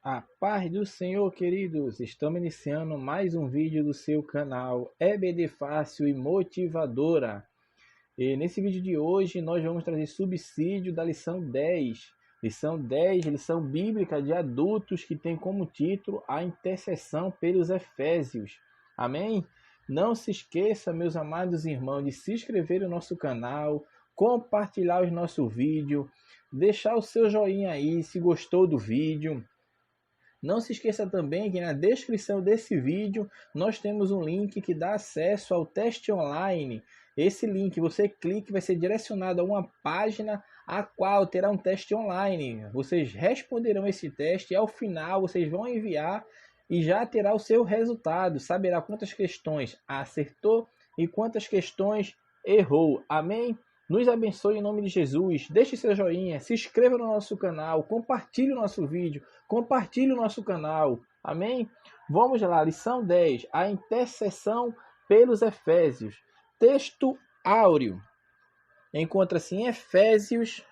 A paz do Senhor, queridos! Estamos iniciando mais um vídeo do seu canal EBD Fácil e Motivadora. E nesse vídeo de hoje nós vamos trazer subsídio da lição 10. Lição 10, lição bíblica de adultos, que tem como título a intercessão pelos Efésios. Amém? Não se esqueça, meus amados irmãos, de se inscrever no nosso canal, compartilhar os nossos vídeos, deixar o seu joinha aí se gostou do vídeo. Não se esqueça também que na descrição desse vídeo nós temos um link que dá acesso ao teste online. Esse link, você clica, vai ser direcionado a uma página a qual terá um teste online. Vocês responderão esse teste e ao final vocês vão enviar e já terá o seu resultado. Saberá quantas questões acertou e quantas questões errou. Amém? Nos abençoe em nome de Jesus. Deixe seu joinha, se inscreva no nosso canal, compartilhe o nosso vídeo, compartilhe o nosso canal. Amém? Vamos lá, lição 10, a intercessão pelos Efésios. Texto áureo. Encontra-se em Efésios,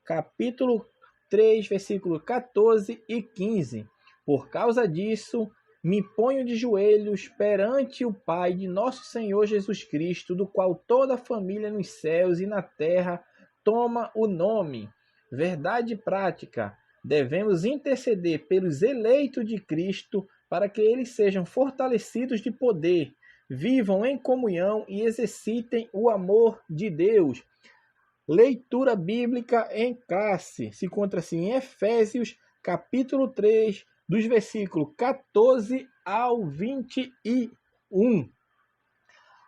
capítulo 3, versículo 14 e 15. Por causa disso, me ponho de joelhos perante o Pai de nosso Senhor Jesus Cristo, do qual toda a família nos céus e na terra toma o nome. Verdade prática. Devemos interceder pelos eleitos de Cristo para que eles sejam fortalecidos de poder, vivam em comunhão e exercitem o amor de Deus. Leitura bíblica em classe. Se encontra-se em Efésios, capítulo 3, dos versículos 14 ao 21.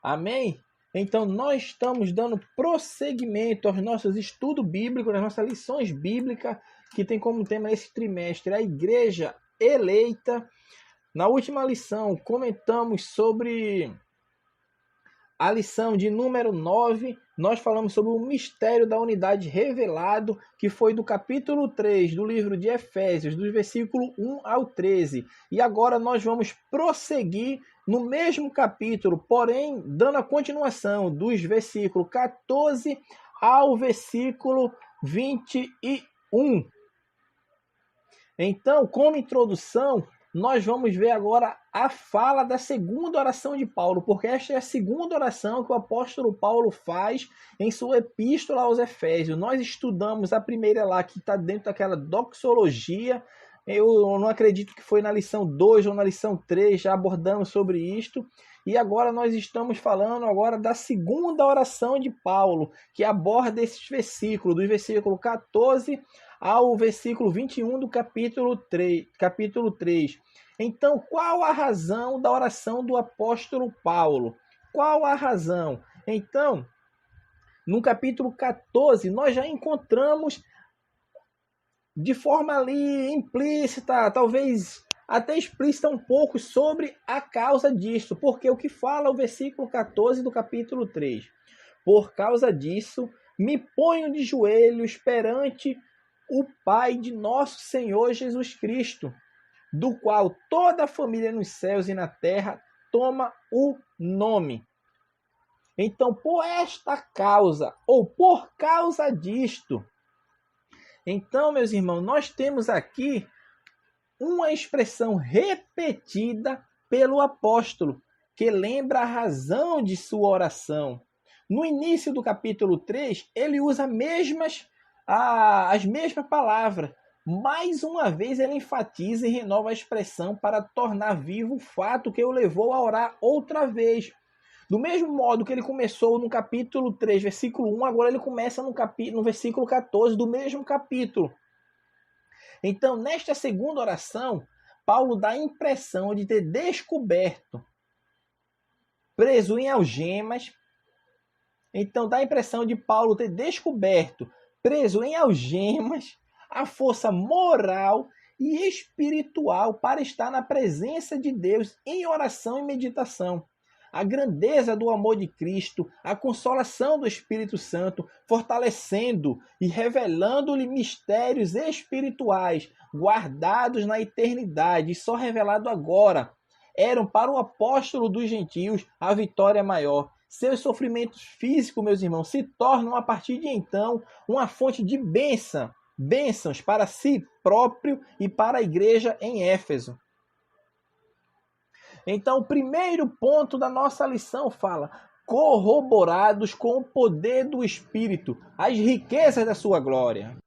Amém? Então, nós estamos dando prosseguimento aos nossos estudos bíblicos, às nossas lições bíblicas, que tem como tema esse trimestre a Igreja Eleita. Na última lição, comentamos sobre a lição de número 9, nós falamos sobre o mistério da unidade revelado, que foi do capítulo 3 do livro de Efésios, dos versículos 1 ao 13. E agora nós vamos prosseguir no mesmo capítulo, porém dando a continuação dos versículos 14 ao versículo 21. Então, como introdução, nós vamos ver agora a fala da segunda oração de Paulo, porque esta é a segunda oração que o apóstolo Paulo faz em sua epístola aos Efésios. Nós estudamos a primeira lá, que está dentro daquela doxologia. Eu não acredito que foi na lição 2 ou na lição 3, já abordamos sobre isto. E agora nós estamos falando agora da segunda oração de Paulo, que aborda esses versículos, do versículo 14 ao versículo 21 do capítulo 3. Então, qual a razão da oração do apóstolo Paulo? Qual a razão? Então, no capítulo 14, nós já encontramos de forma ali implícita, talvez até explícita um pouco, sobre a causa disso. Porque o que fala o versículo 14 do capítulo 3? Por causa disso, me ponho de joelhos perante o Pai de nosso Senhor Jesus Cristo, do qual toda a família nos céus e na terra toma o nome. Então, por esta causa, ou por causa disto, então, meus irmãos, nós temos aqui uma expressão repetida pelo apóstolo, que lembra a razão de sua oração. No início do capítulo 3, ele usa as mesmas palavras. Mais uma vez ele enfatiza e renova a expressão para tornar vivo o fato que o levou a orar outra vez. Do mesmo modo que ele começou no capítulo 3, versículo 1, agora ele começa no versículo 14 do mesmo capítulo. Então, nesta segunda oração, Paulo dá a impressão de ter descoberto, preso em algemas. Então, dá a impressão de Paulo ter descoberto, preso em algemas, a força moral e espiritual para estar na presença de Deus em oração e meditação. A grandeza do amor de Cristo, a consolação do Espírito Santo, fortalecendo e revelando-lhe mistérios espirituais, guardados na eternidade e só revelado agora, eram para o apóstolo dos gentios a vitória maior. Seus sofrimentos físicos, meus irmãos, se tornam a partir de então uma fonte de bênção bênçãos para si próprio e para a igreja em Éfeso. Então, o primeiro ponto da nossa lição fala: corroborados com o poder do Espírito, as riquezas da sua glória.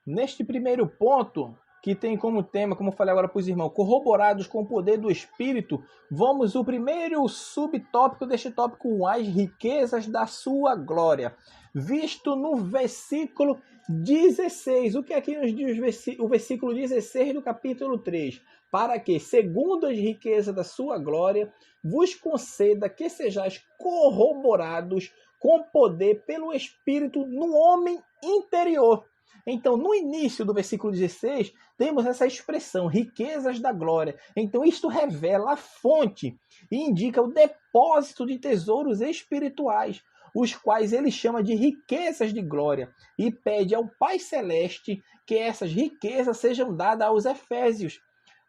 Neste primeiro ponto, que tem como tema, como eu falei agora para os irmãos, corroborados com o poder do Espírito, vamos o primeiro subtópico deste tópico 1, as riquezas da sua glória, visto no versículo 16. O que aqui nos diz o versículo 16 do capítulo 3? Para que, segundo as riquezas da sua glória, vos conceda que sejais corroborados com poder pelo Espírito no homem interior. Então, no início do versículo 16, temos essa expressão, riquezas da glória. Então, isto revela a fonte e indica o depósito de tesouros espirituais, os quais ele chama de riquezas de glória, e pede ao Pai Celeste que essas riquezas sejam dadas aos efésios.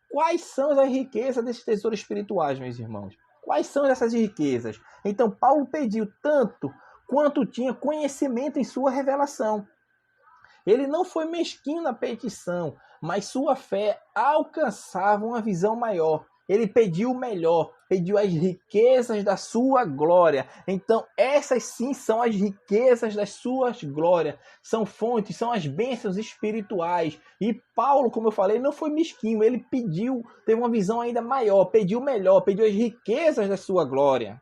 Quais são as riquezas desses tesouros espirituais, meus irmãos? Quais são essas riquezas? Então, Paulo pediu tanto quanto tinha conhecimento em sua revelação. Ele não foi mesquinho na petição, mas sua fé alcançava uma visão maior. Ele pediu o melhor, pediu as riquezas da sua glória. Então, essas sim são as riquezas das suas glórias. São fontes, são as bênçãos espirituais. E Paulo, como eu falei, não foi mesquinho. Ele pediu, teve uma visão ainda maior, pediu o melhor, pediu as riquezas da sua glória.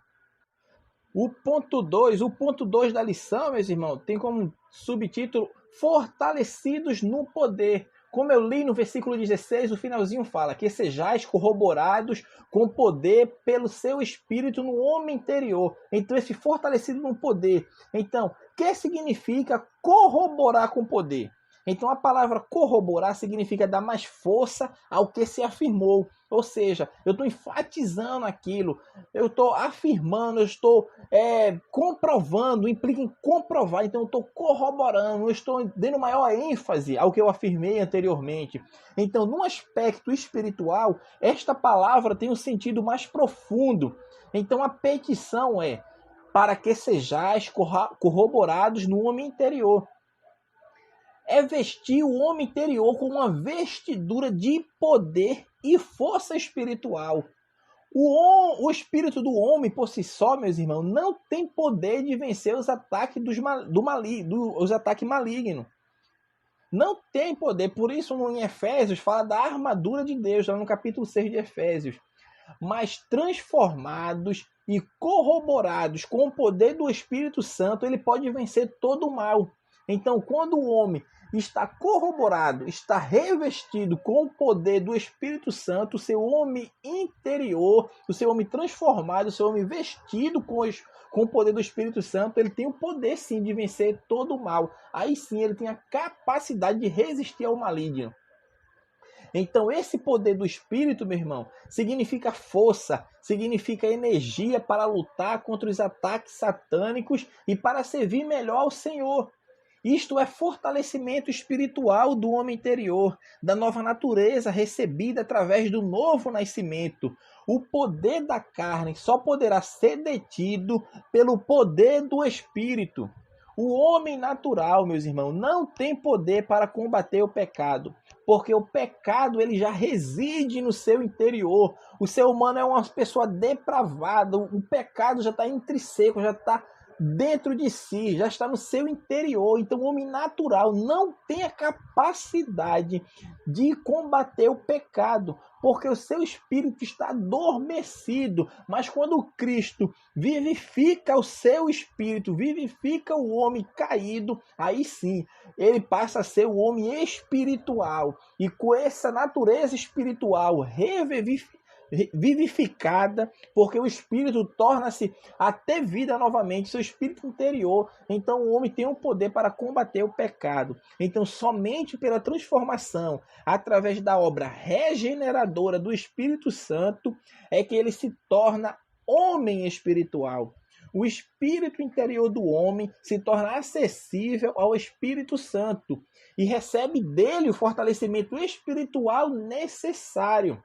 O ponto 2 da lição, meus irmãos, tem como subtítulo fortalecidos no poder. Como eu li no versículo 16, o finalzinho fala que sejais corroborados com poder pelo seu espírito no homem interior. Então, esse fortalecido no poder. Então, o que significa corroborar com poder? Então, a palavra corroborar significa dar mais força ao que se afirmou. Ou seja, eu estou enfatizando aquilo, eu estou afirmando, eu estou comprovando, implica em comprovar. Então, eu estou corroborando, eu estou dando maior ênfase ao que eu afirmei anteriormente. Então, no aspecto espiritual, esta palavra tem um sentido mais profundo. Então, a petição é para que sejais corroborados no homem interior. É vestir o homem interior com uma vestidura de poder e força espiritual. O espírito do homem, por si só, meus irmãos, não tem poder de vencer os ataques os ataques malignos. Não tem poder. Por isso, em Efésios, fala da armadura de Deus, lá no capítulo 6 de Efésios. Mas transformados e corroborados com o poder do Espírito Santo, ele pode vencer todo o mal. Então, quando o homem está corroborado, está revestido com o poder do Espírito Santo, o seu homem interior, o seu homem transformado, o seu homem vestido com o poder do Espírito Santo, ele tem o poder sim de vencer todo o mal. Aí sim ele tem a capacidade de resistir ao maligno. Então, esse poder do Espírito, meu irmão, significa força, significa energia para lutar contra os ataques satânicos e para servir melhor ao Senhor. Isto é fortalecimento espiritual do homem interior, da nova natureza recebida através do novo nascimento. O poder da carne só poderá ser detido pelo poder do Espírito. O homem natural, meus irmãos, não tem poder para combater o pecado, porque o pecado ele já reside no seu interior. O ser humano é uma pessoa depravada, o pecado já está intrínseco, já está dentro de si, já está no seu interior. Então o homem natural não tem a capacidade de combater o pecado, porque o seu espírito está adormecido. Mas quando Cristo vivifica o seu espírito, vivifica o homem caído, aí sim, ele passa a ser o homem espiritual. E com essa natureza espiritual vivificada, porque o espírito torna-se a ter vida novamente, seu espírito interior. Então o homem tem um poder para combater o pecado. Então somente pela transformação, através da obra regeneradora do Espírito Santo, é que ele se torna homem espiritual. O espírito interior do homem se torna acessível ao Espírito Santo e recebe dele o fortalecimento espiritual necessário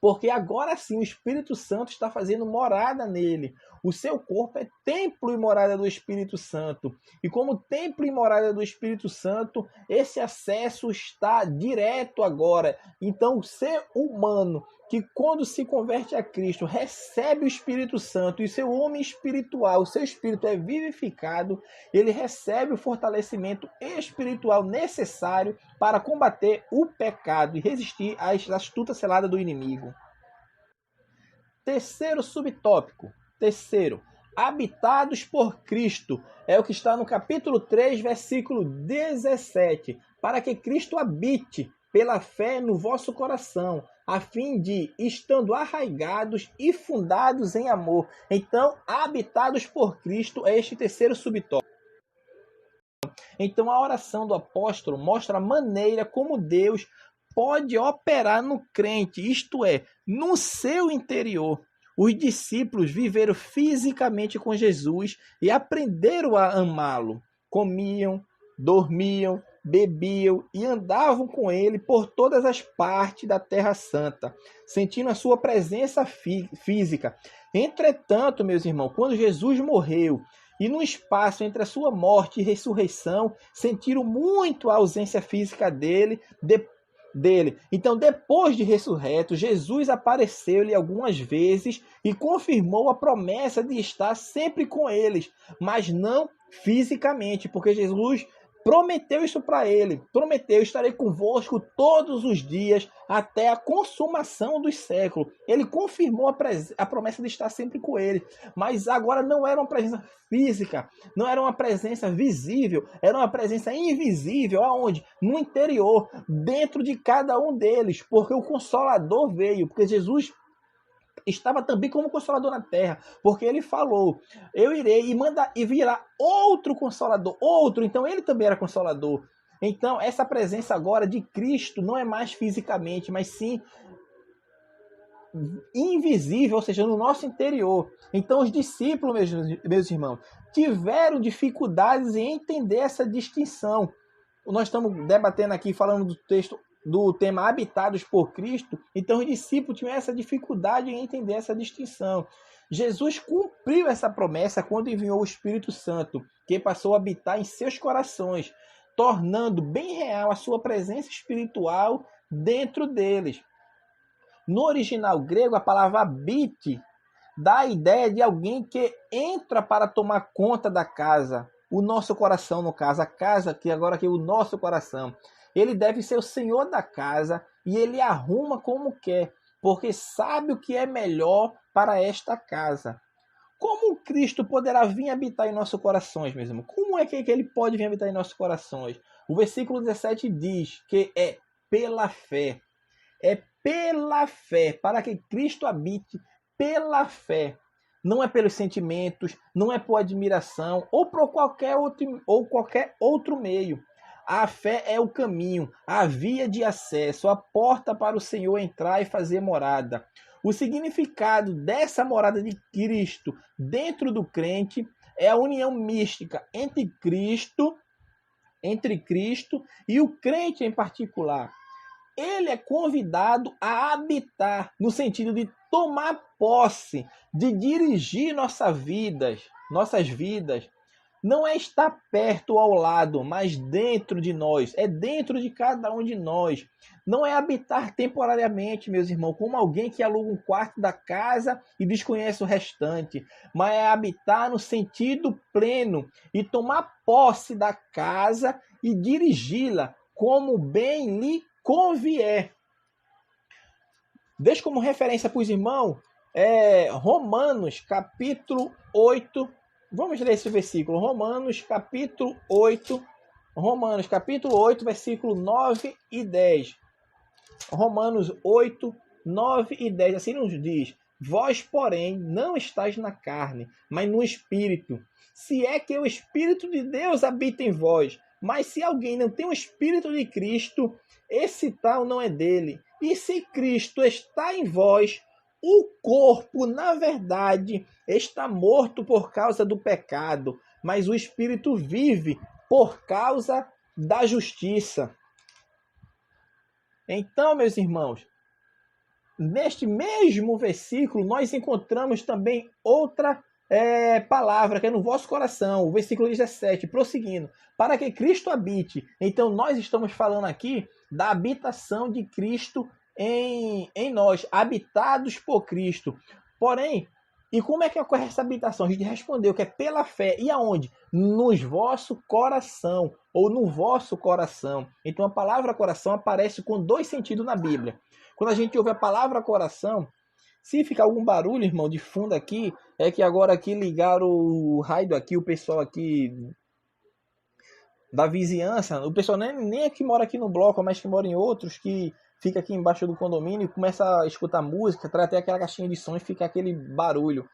porque agora sim o Espírito Santo está fazendo morada nele. O seu corpo é templo e morada do Espírito Santo. E como templo e morada do Espírito Santo, esse acesso está direto agora. Então, o ser humano que quando se converte a Cristo, recebe o Espírito Santo e seu homem espiritual, o seu espírito é vivificado, ele recebe o fortalecimento espiritual necessário para combater o pecado e resistir à astuta selada do inimigo. Terceiro subtópico. Terceiro, habitados por Cristo. É o que está no capítulo 3, versículo 17. Para que Cristo habite pela fé no vosso coração, a fim de, estando arraigados e fundados em amor. Então, habitados por Cristo é este terceiro subtópico. Então, a oração do apóstolo mostra a maneira como Deus pode operar no crente, isto é, no seu interior. Os discípulos viveram fisicamente com Jesus e aprenderam a amá-lo. Comiam, dormiam, bebiam e andavam com ele por todas as partes da Terra Santa, sentindo a sua presença física. Entretanto, meus irmãos, quando Jesus morreu e no espaço entre a sua morte e ressurreição, sentiram muito a ausência física dele. Então, depois de ressurreto, Jesus apareceu-lhe algumas vezes e confirmou a promessa de estar sempre com eles, mas não fisicamente, porque Jesus prometeu isso para ele. Prometeu: estarei convosco todos os dias até a consumação dos séculos. Ele confirmou a promessa de estar sempre com ele. Mas agora não era uma presença física, não era uma presença visível, era uma presença invisível. Aonde? No interior, dentro de cada um deles, porque o Consolador veio, porque Jesus estava também como Consolador na terra, porque ele falou: eu irei e virá outro Consolador, então ele também era Consolador. Então essa presença agora de Cristo não é mais fisicamente, mas sim invisível, ou seja, no nosso interior. Então os discípulos, meus irmãos, tiveram dificuldades em entender essa distinção. Nós estamos debatendo aqui, falando do texto do tema habitados por Cristo, então os discípulos tinham essa dificuldade em entender essa distinção. Jesus cumpriu essa promessa quando enviou o Espírito Santo, que passou a habitar em seus corações, tornando bem real a sua presença espiritual dentro deles. No original grego, a palavra habite dá a ideia de alguém que entra para tomar conta da casa. O nosso coração, no caso, a casa que agora aqui é o nosso coração. Ele deve ser o senhor da casa e ele arruma como quer, porque sabe o que é melhor para esta casa. Como Cristo poderá vir habitar em nossos corações, meus irmãos? Como é que ele pode vir habitar em nossos corações? O versículo 17 diz que é pela fé. É pela fé, para que Cristo habite pela fé. Não é pelos sentimentos, não é por admiração ou por qualquer outro meio. A fé é o caminho, a via de acesso, a porta para o Senhor entrar e fazer morada. O significado dessa morada de Cristo dentro do crente é a união mística entre Cristo e o crente em particular. Ele é convidado a habitar, no sentido de tomar posse, de dirigir nossas vidas. Não é estar perto ou ao lado, mas dentro de nós. É dentro de cada um de nós. Não é habitar temporariamente, meus irmãos, como alguém que aluga um quarto da casa e desconhece o restante. Mas é habitar no sentido pleno e tomar posse da casa e dirigi-la como bem lhe convier. Deixa como referência para os irmãos Romanos capítulo 8. Vamos ler esse versículo. Romanos capítulo 8, versículo 9 e 10. Romanos 8, 9 e 10. Assim nos diz: vós, porém, não estáis na carne, mas no Espírito. Se é que o Espírito de Deus habita em vós. Mas se alguém não tem o Espírito de Cristo, esse tal não é dele. E se Cristo está em vós, o corpo, na verdade, está morto por causa do pecado, mas o Espírito vive por causa da justiça. Então, meus irmãos, neste mesmo versículo, nós encontramos também outra palavra, que é no vosso coração, o versículo 17, prosseguindo, para que Cristo habite. Então, nós estamos falando aqui da habitação de Cristo em nós, habitados por Cristo. Porém, e como é que ocorre essa habitação? A gente respondeu que é pela fé. E aonde? Nos vosso coração, ou no vosso coração. Então, a palavra coração aparece com dois sentidos na Bíblia. Quando a gente ouve a palavra coração, se ficar algum barulho, irmão, de fundo aqui, é que agora aqui ligaram o raio aqui, o pessoal aqui da vizinhança, o pessoal nem é que mora aqui no bloco, mas que mora em outros, que fica aqui embaixo do condomínio e começa a escutar música, traz até aquela caixinha de som e fica aquele barulho.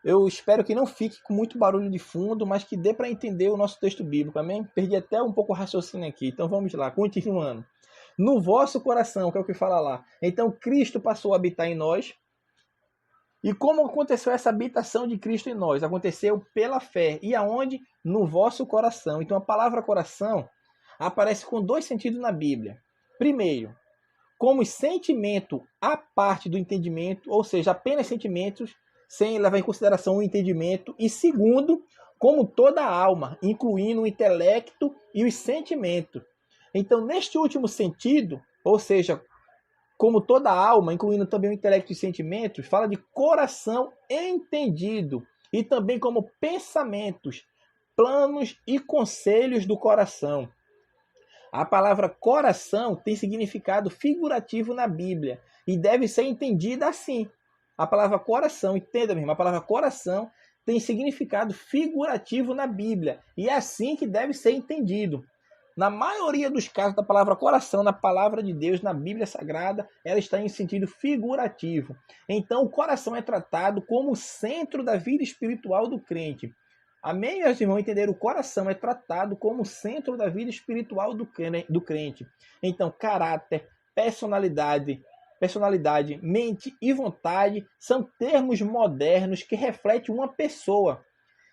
Eu espero que não fique com muito barulho de fundo, mas que dê para entender o nosso texto bíblico, amém? Perdi até um pouco o raciocínio aqui, então vamos lá, continuando. No vosso coração, que é o que fala lá. Então Cristo passou a habitar em nós. E como aconteceu essa habitação de Cristo em nós? Aconteceu pela fé. E aonde? No vosso coração. Então a palavra coração aparece com dois sentidos na Bíblia. Primeiro, como sentimento à parte do entendimento, ou seja, apenas sentimentos, sem levar em consideração o entendimento. E segundo, como toda a alma, incluindo o intelecto e os sentimentos. Então, neste último sentido, ou seja, como toda a alma, incluindo também o intelecto e os sentimentos, fala de coração entendido. E também como pensamentos, planos e conselhos do coração. A palavra coração tem significado figurativo na Bíblia e deve ser entendida assim. A palavra coração, entenda mesmo, a palavra coração tem significado figurativo na Bíblia e é assim que deve ser entendido. Na maioria dos casos da palavra coração, na palavra de Deus, na Bíblia Sagrada, ela está em sentido figurativo. Então, o coração é tratado como o centro da vida espiritual do crente. Amém, meus irmãos? Entender, o coração é tratado como o centro da vida espiritual do crente. Então, caráter, personalidade, mente e vontade são termos modernos que refletem uma pessoa.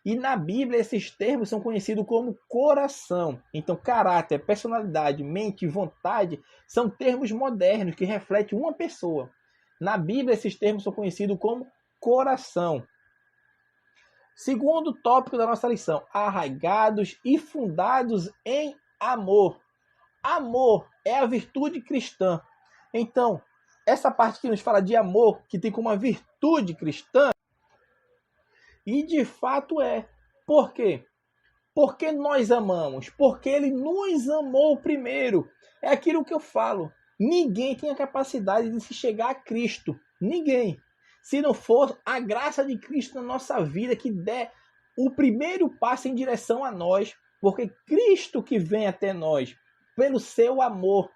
E na Bíblia esses termos são conhecidos como coração. Então, caráter, personalidade, mente e vontade são termos modernos que refletem uma pessoa. Na Bíblia esses termos são conhecidos como coração. Segundo tópico da nossa lição, arraigados e fundados em amor. Amor é a virtude cristã. Então, essa parte que nos fala de amor, que tem como uma virtude cristã, e de fato é. Por quê? Porque nós amamos. Porque ele nos amou primeiro. É aquilo que eu falo. Ninguém tem a capacidade de se chegar a Cristo. Ninguém. Se não for a graça de Cristo na nossa vida que der o primeiro passo em direção a nós. Porque Cristo que vem até nós. Pelo seu amor.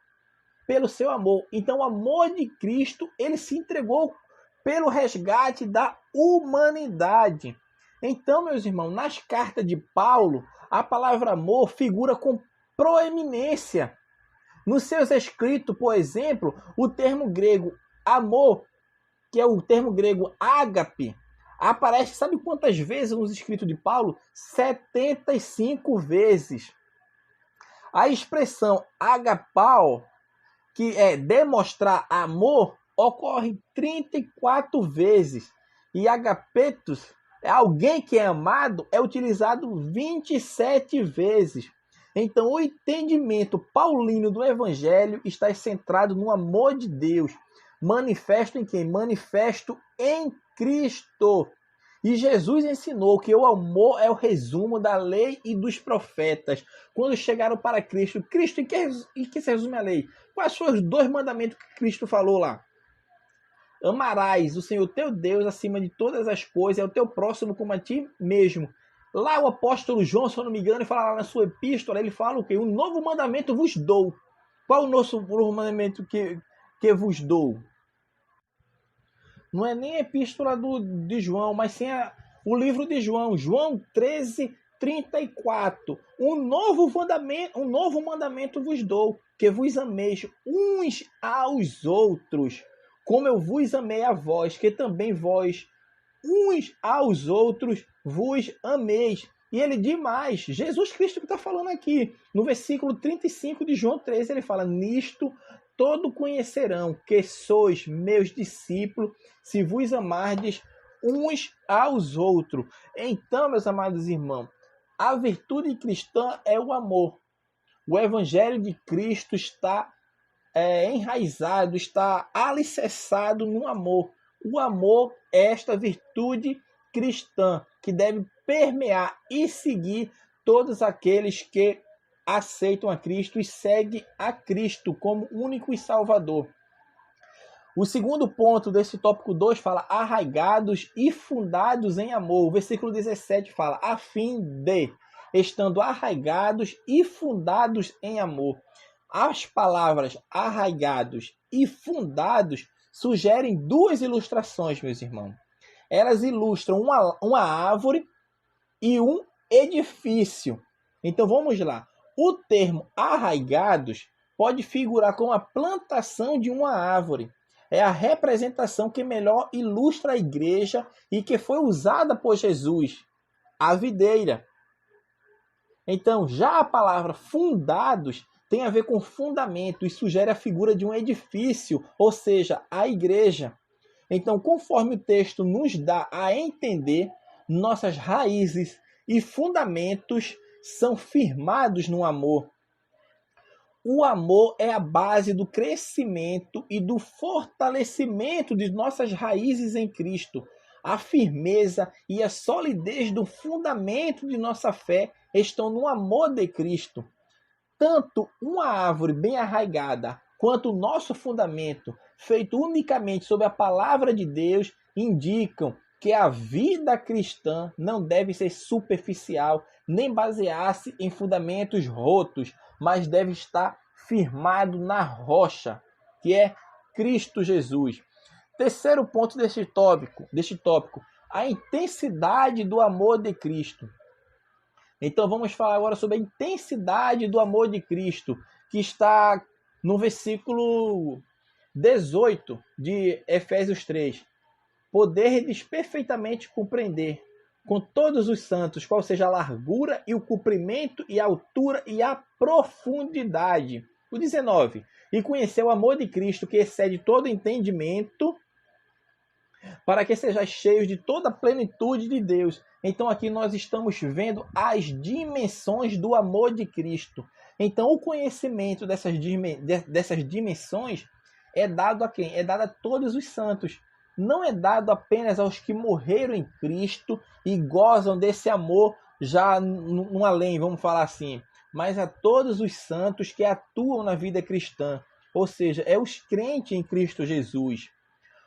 Pelo seu amor. Então o amor de Cristo, ele se entregou pelo resgate da humanidade. Então, meus irmãos, nas cartas de Paulo, a palavra amor figura com proeminência. Nos seus escritos, por exemplo, o termo grego amor, que é o termo grego ágape, aparece, sabe quantas vezes nos escritos de Paulo? 75 vezes. A expressão agapao, que é demonstrar amor, ocorre 34 vezes. E agapetos, alguém que é amado, é utilizado 27 vezes. Então, o entendimento paulino do Evangelho está centrado no amor de Deus. Manifesto em quem? Manifesto em Cristo. E Jesus ensinou que o amor é o resumo da lei e dos profetas. Quando chegaram para Cristo, em que se resume a lei? Quais foram os 2 mandamentos que Cristo falou lá? Amarás o Senhor teu Deus acima de todas as coisas, é o teu próximo como a ti mesmo. Lá o apóstolo João, se eu não me engano, ele fala lá na sua epístola, ele fala o quê? Um novo mandamento vos dou. Qual o novo mandamento que vos dou? Não é nem a epístola de João, mas sim o livro de João. João 13:34. Um novo mandamento vos dou, que vos ameis uns aos outros, como eu vos amei a vós, que também vós, uns aos outros, vos ameis. E ele diz mais, Jesus Cristo que está falando aqui, no versículo 35 de João 13, ele fala, nisto todo conhecerão que sois meus discípulos, se vos amardes uns aos outros. Então, meus amados irmãos, a virtude cristã é o amor. O evangelho de Cristo está enraizado, está alicerçado no amor. O amor é esta virtude cristã que deve permear e seguir todos aqueles que aceitam a Cristo e seguem a Cristo como único e salvador. O segundo ponto desse tópico 2 fala arraigados e fundados em amor. O versículo 17 fala a fim de, estando arraigados e fundados em amor. As palavras arraigados e fundados sugerem duas ilustrações, meus irmãos. Elas ilustram uma árvore e um edifício. Então vamos lá. O termo arraigados pode figurar como a plantação de uma árvore. É a representação que melhor ilustra a igreja e que foi usada por Jesus, a videira. Então, já a palavra fundados tem a ver com fundamento e sugere a figura de um edifício, ou seja, a igreja. Então, conforme o texto nos dá a entender, nossas raízes e fundamentos são firmados no amor. O amor é a base do crescimento e do fortalecimento de nossas raízes em Cristo. A firmeza e a solidez do fundamento de nossa fé estão no amor de Cristo. Tanto uma árvore bem arraigada quanto o nosso fundamento, feito unicamente sobre a palavra de Deus, indicam que a vida cristã não deve ser superficial, nem basear-se em fundamentos rotos, mas deve estar firmado na rocha, que é Cristo Jesus. Terceiro ponto deste tópico, a intensidade do amor de Cristo. Então vamos falar agora sobre a intensidade do amor de Cristo, que está no versículo 18 de Efésios 3. Poderdes perfeitamente compreender com todos os santos qual seja a largura e o comprimento e a altura e a profundidade. O 19. E conhecer o amor de Cristo que excede todo entendimento, para que sejais cheios de toda a plenitude de Deus. Então aqui nós estamos vendo as dimensões do amor de Cristo. Então o conhecimento dessas dimensões é dado a quem? É dado a todos os santos. Não é dado apenas aos que morreram em Cristo e gozam desse amor já no além, vamos falar assim, mas a todos os santos que atuam na vida cristã, ou seja, é os crentes em Cristo Jesus.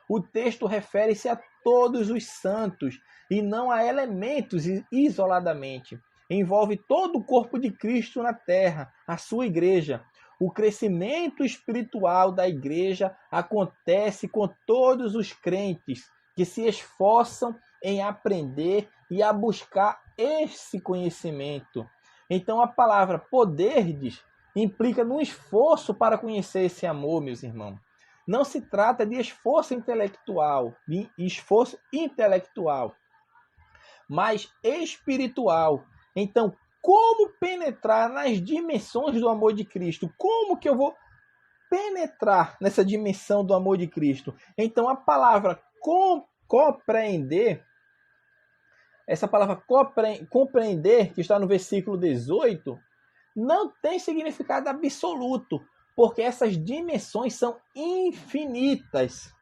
O texto refere-se a todos os santos e não a elementos isoladamente. Envolve todo o corpo de Cristo na terra, a sua igreja. O crescimento espiritual da igreja acontece com todos os crentes que se esforçam em aprender e a buscar esse conhecimento. Então a palavra poderdes implica num esforço para conhecer esse amor, meus irmãos. Não se trata de esforço intelectual, mas espiritual. Então, como penetrar nas dimensões do amor de Cristo? Como que eu vou penetrar nessa dimensão do amor de Cristo? Então, a palavra compreender, essa palavra compreender, que está no versículo 18, não tem significado absoluto, porque essas dimensões são infinitas.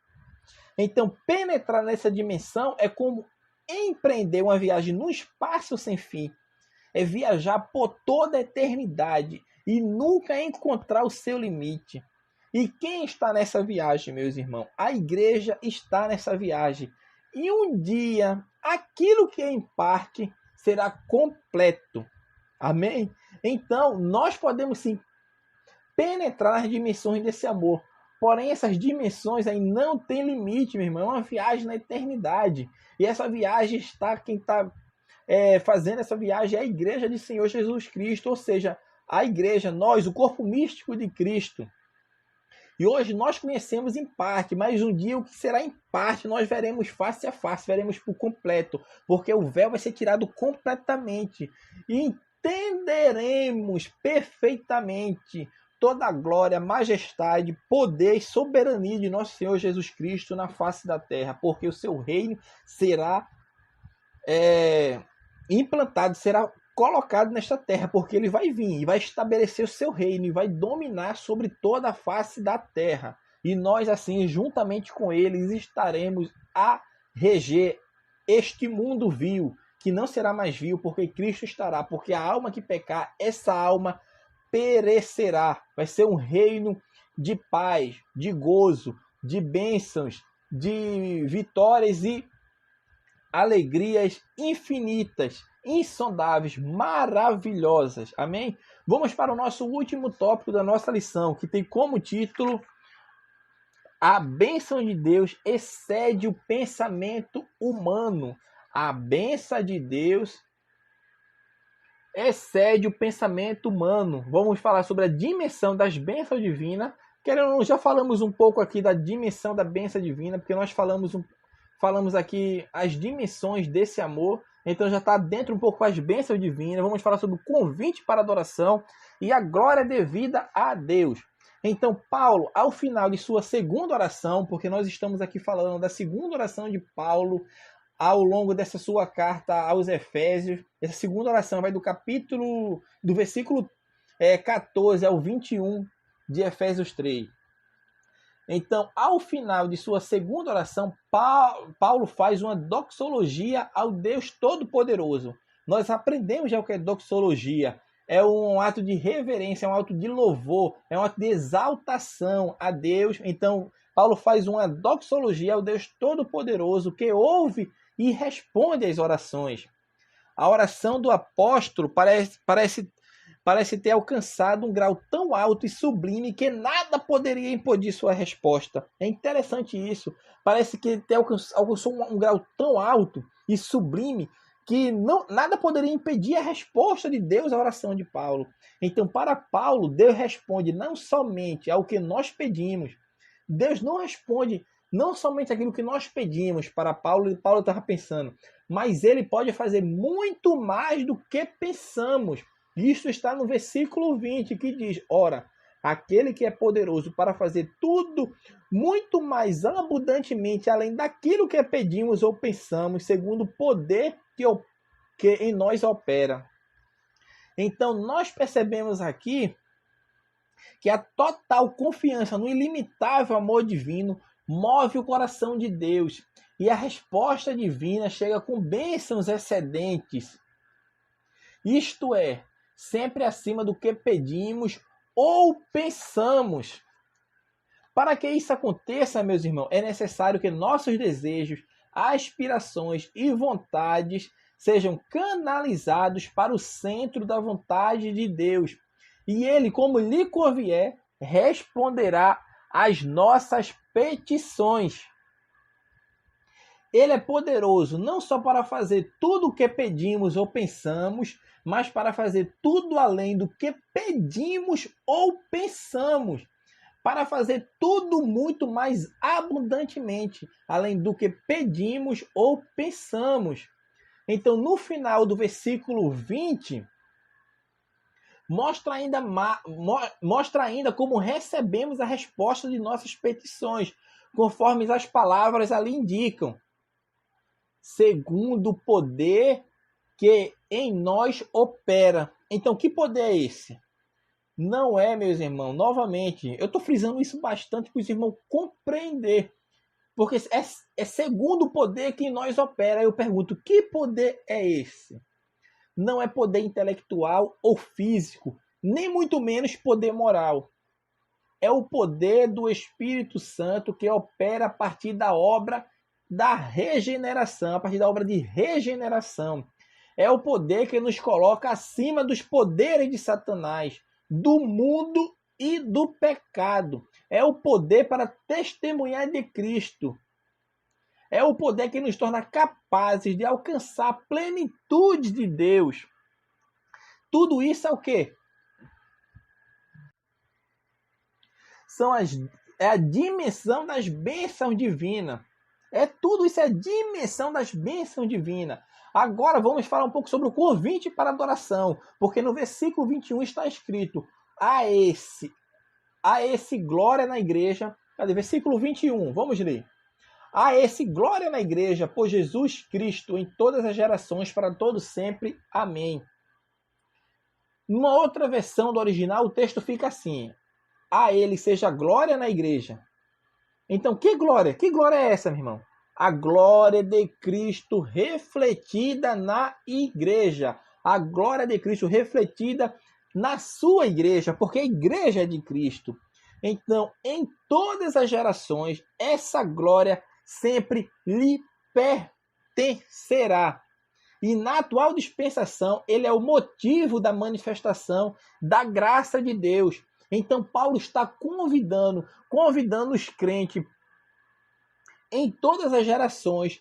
Então, penetrar nessa dimensão é como empreender uma viagem no espaço sem fim. É viajar por toda a eternidade e nunca encontrar o seu limite. E quem está nessa viagem, meus irmãos? A igreja está nessa viagem. E um dia, aquilo que é em parte será completo. Amém? Então, nós podemos sim penetrar nas dimensões desse amor. Porém, essas dimensões aí não tem limite, meu irmão. É uma viagem na eternidade. E essa viagem está, quem está fazendo essa viagem é a igreja de Senhor Jesus Cristo. Ou seja, a igreja, nós, o corpo místico de Cristo. E hoje nós conhecemos em parte, mas um dia o que será em parte nós veremos face a face, veremos por completo. Porque o véu vai ser tirado completamente. E entenderemos perfeitamente toda a glória, majestade, poder e soberania de nosso Senhor Jesus Cristo na face da terra, porque o seu reino será implantado, será colocado nesta terra, porque ele vai vir e vai estabelecer o seu reino e vai dominar sobre toda a face da terra. E nós, assim, juntamente com eles, estaremos a reger este mundo vil, que não será mais vil, porque Cristo estará, porque a alma que pecar, essa alma perecerá. Vai ser um reino de paz, de gozo, de bênçãos, de vitórias e alegrias infinitas, insondáveis, maravilhosas. Amém? Vamos para o nosso último tópico da nossa lição, que tem como título: a bênção de Deus excede o pensamento humano. A bênção de Deus excede o pensamento humano. Vamos falar sobre a dimensão das bênçãos divinas. Já falamos um pouco aqui da dimensão da bênção divina, porque nós falamos aqui as dimensões desse amor. Então já está dentro um pouco as bênçãos divinas. Vamos falar sobre o convite para a adoração e a glória devida a Deus. Então Paulo, ao final de sua segunda oração, porque nós estamos aqui falando da segunda oração de Paulo ao longo dessa sua carta aos Efésios. Essa segunda oração vai do versículo 14 ao 21 de Efésios 3. Então, ao final de sua segunda oração, Paulo faz uma doxologia ao Deus Todo-Poderoso. Nós aprendemos já o que é doxologia. É um ato de reverência, é um ato de louvor, é um ato de exaltação a Deus. Então, Paulo faz uma doxologia ao Deus Todo-Poderoso, que ouve e responde às orações. A oração do apóstolo parece ter alcançado um grau tão alto e sublime que nada poderia impedir sua resposta. É interessante isso. Parece que ele alcançou um grau tão alto e sublime que nada poderia impedir a resposta de Deus à oração de Paulo. Então, para Paulo, Deus responde não somente ao que nós pedimos. Deus não responde não somente aquilo que nós pedimos para Paulo, e Paulo estava pensando, mas ele pode fazer muito mais do que pensamos. Isso está no versículo 20, que diz: ora, aquele que é poderoso para fazer tudo muito mais abundantemente, além daquilo que pedimos ou pensamos, segundo o poder que em nós opera. Então, nós percebemos aqui que a total confiança no ilimitável amor divino move o coração de Deus, e a resposta divina chega com bênçãos excedentes. Isto é, sempre acima do que pedimos ou pensamos. Para que isso aconteça, meus irmãos, é necessário que nossos desejos, aspirações e vontades sejam canalizados para o centro da vontade de Deus. E Ele, como lhe convier, responderá às nossas petições. Ele é poderoso não só para fazer tudo o que pedimos ou pensamos, mas para fazer tudo além do que pedimos ou pensamos. Para fazer tudo muito mais abundantemente, além do que pedimos ou pensamos. Então, no final do versículo 20, mostra ainda como recebemos a resposta de nossas petições, conforme as palavras ali indicam. Segundo o poder que em nós opera. Então, que poder é esse? Não é, meus irmãos, novamente, eu estou frisando isso bastante para os irmãos compreender. Porque é segundo o poder que em nós opera. Eu pergunto, que poder é esse? Não é poder intelectual ou físico, nem muito menos poder moral. É o poder do Espírito Santo que opera a partir da obra da regeneração, a partir da obra de regeneração. É o poder que nos coloca acima dos poderes de Satanás, do mundo e do pecado. É o poder para testemunhar de Cristo. É o poder que nos torna capazes de alcançar a plenitude de Deus. Tudo isso é o quê? É a dimensão das bênçãos divinas. Tudo isso é a dimensão das bênçãos divinas. Agora vamos falar um pouco sobre o convite para a adoração, porque no versículo 21 está escrito: a esse a esse glória na igreja. Cadê? Versículo 21, vamos ler. A esse glória na igreja por Jesus Cristo em todas as gerações, para todos sempre. Amém. Numa outra versão do original, o texto fica assim: a ele seja glória na igreja. Então, que glória? Que glória é essa, meu irmão? A glória de Cristo refletida na igreja. A glória de Cristo refletida na sua igreja, porque a igreja é de Cristo. Então, em todas as gerações, essa glória sempre lhe pertencerá. E na atual dispensação, ele é o motivo da manifestação da graça de Deus. Então, Paulo está convidando os crentes em todas as gerações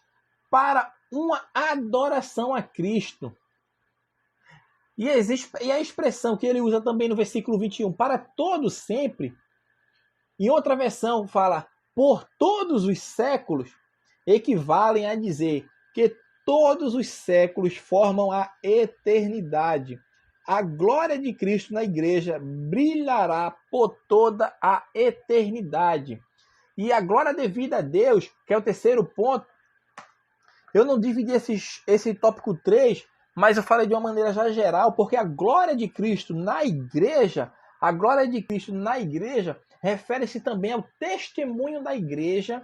para uma adoração a Cristo. E a expressão que ele usa também no versículo 21, para todos sempre, em outra versão fala, por todos os séculos, equivalem a dizer que todos os séculos formam a eternidade. A glória de Cristo na igreja brilhará por toda a eternidade. E a glória devida a Deus, que é o terceiro ponto, eu não dividi esse tópico 3, mas eu falei de uma maneira já geral, porque a glória de Cristo na igreja, refere-se também ao testemunho da igreja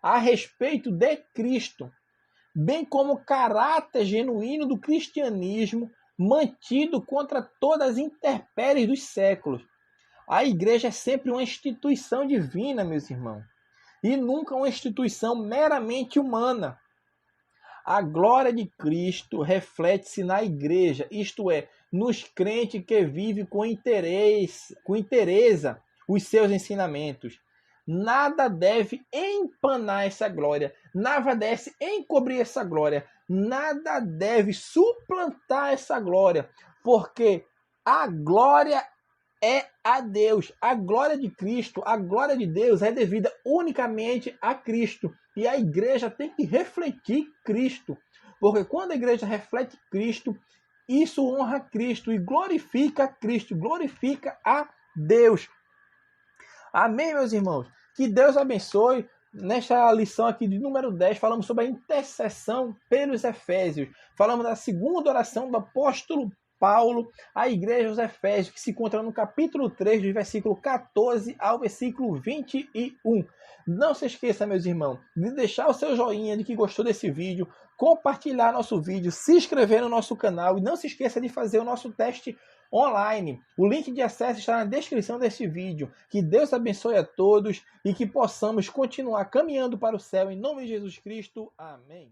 a respeito de Cristo, bem como o caráter genuíno do cristianismo mantido contra todas as intempéries dos séculos. A igreja é sempre uma instituição divina, meus irmãos, e nunca uma instituição meramente humana. A glória de Cristo reflete-se na igreja, isto é, nos crentes que vivem com inteireza os seus ensinamentos. Nada deve empanar essa glória, nada deve encobrir essa glória, nada deve suplantar essa glória, porque a glória é a Deus. A glória de Cristo, a glória de Deus é devida unicamente a Cristo. E a igreja tem que refletir Cristo. Porque quando a igreja reflete Cristo, isso honra Cristo e glorifica Cristo, glorifica a Deus. Amém, meus irmãos? Que Deus abençoe. Nesta lição aqui de número 10, falamos sobre a intercessão pelos Efésios. Falamos da segunda oração do apóstolo Paulo à igreja dos Efésios, que se encontra no capítulo 3, do versículo 14 ao versículo 21. Não se esqueça, meus irmãos, de deixar o seu joinha de que gostou desse vídeo, compartilhar nosso vídeo, se inscrever no nosso canal e não se esqueça de fazer o nosso teste online. O link de acesso está na descrição deste vídeo. Que Deus abençoe a todos e que possamos continuar caminhando para o céu em nome de Jesus Cristo. Amém.